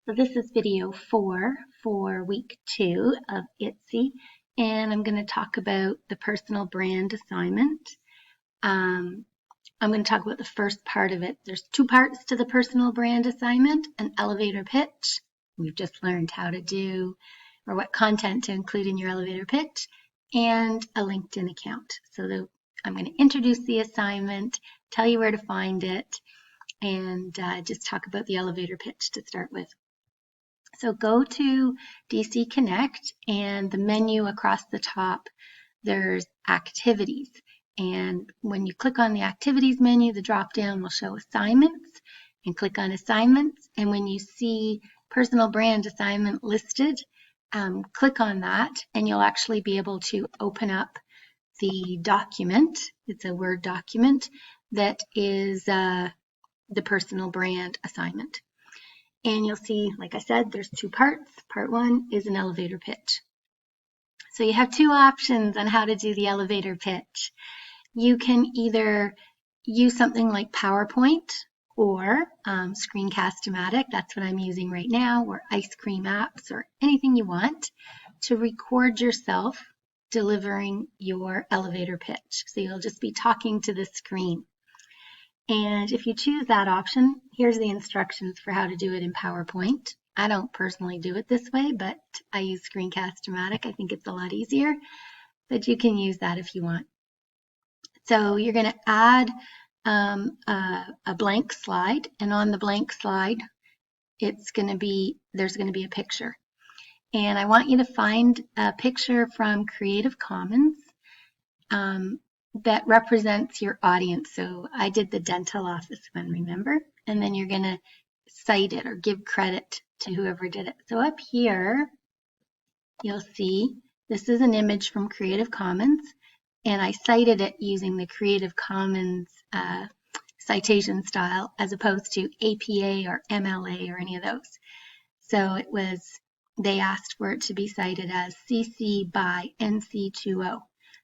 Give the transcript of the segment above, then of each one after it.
So this is video 4 for week 2 of ITCE, and I'm going to talk about the personal brand assignment. I'm going to talk about the first part of it. There's 2 parts to the personal brand assignment: an elevator pitch. We've just learned how to do or what content to include in your elevator pitch, and a LinkedIn account. So I'm going to introduce the assignment, tell you where to find it, and just talk about the elevator pitch to start with. So go to DC Connect, and the menu across the top, there's activities. And when you click on the activities menu, the drop down will show assignments, and click on assignments. And when you see personal brand assignment listed, click on that, and you'll actually be able to open up the document. It's a Word document that is the personal brand assignment. And you'll see, like I said, there's 2 parts. Part 1 is an elevator pitch. So you have 2 options on how to do the elevator pitch. You can either use something like PowerPoint or Screencast-O-Matic. That's what I'm using right now, or Ice Cream Apps, or anything you want to record yourself delivering your elevator pitch. So you'll just be talking to the screen. And if you choose that option, here's the instructions for how to do it in PowerPoint. I don't personally do it this way, but I use Screencast-O-Matic. I think it's a lot easier, but you can use that if you want. So you're going to add a blank slide, and on the blank slide, there's going to be a picture. And I want you to find a picture from Creative Commons that represents your audience. So I did the dental office one, remember? And then you're going to cite it or give credit to whoever did it. So up here, you'll see this is an image from Creative Commons, and I cited it using the Creative Commons citation style as opposed to APA or MLA or any of those. So they asked for it to be cited as CC by NC20.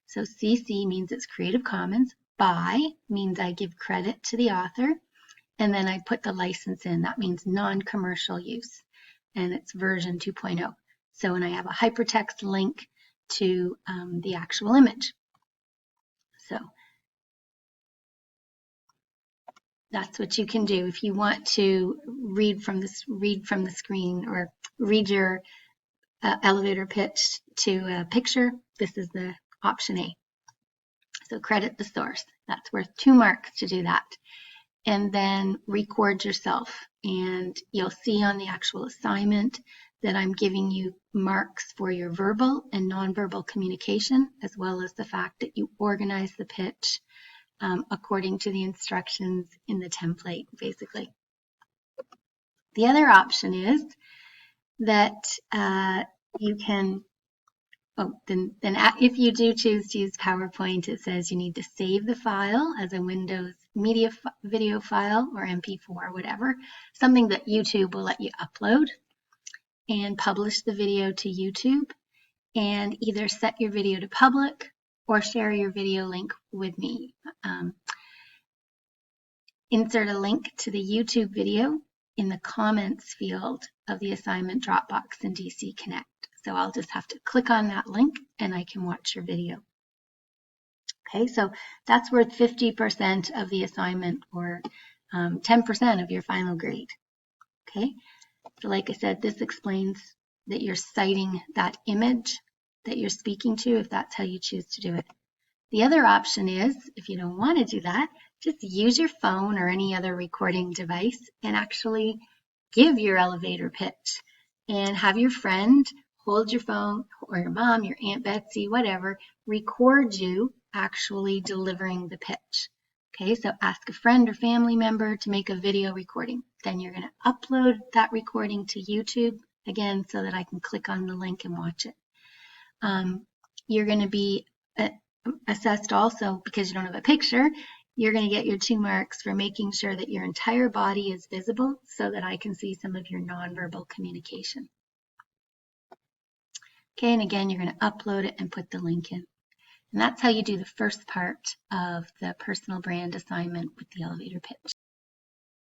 So CC means it's Creative Commons, by means I give credit to the author, and then I put the license in. That means non-commercial use, and it's version 2.0. So when I have a hypertext link to the actual image. So that's what you can do if you want to read from the screen or read your elevator pitch to a picture. This is the option A. So credit the source. That's worth 2 marks to do that. And then record yourself. And you'll see on the actual assignment that I'm giving you marks for your verbal and nonverbal communication, as well as the fact that you organize the pitch according to the instructions in the template, basically. The other option is that you can if you do choose to use PowerPoint, it says you need to save the file as a Windows media video file or MP4 or whatever, something that YouTube will let you upload, and publish the video to YouTube, and either set your video to public or share your video link with me. Insert a link to the YouTube video in the comments field of the assignment Dropbox in DC Connect. So I'll just have to click on that link and I can watch your video. Okay, so that's worth 50% of the assignment, or 10% of your final grade. Okay, so like I said, this explains that you're citing that image that you're speaking to, if that's how you choose to do it. The other option is, if you don't want to do that, just use your phone or any other recording device and actually give your elevator pitch, and have your friend hold your phone, or your mom, your Aunt Betsy, whatever, record you actually delivering the pitch. Okay, so ask a friend or family member to make a video recording. Then you're going to upload that recording to YouTube, again, so that I can click on the link and watch it. You're going to be assessed also, because you don't have a picture, you're going to get your 2 marks for making sure that your entire body is visible so that I can see some of your nonverbal communication. Okay, and again, you're going to upload it and put the link in. And that's how you do the first part of the personal brand assignment with the elevator pitch.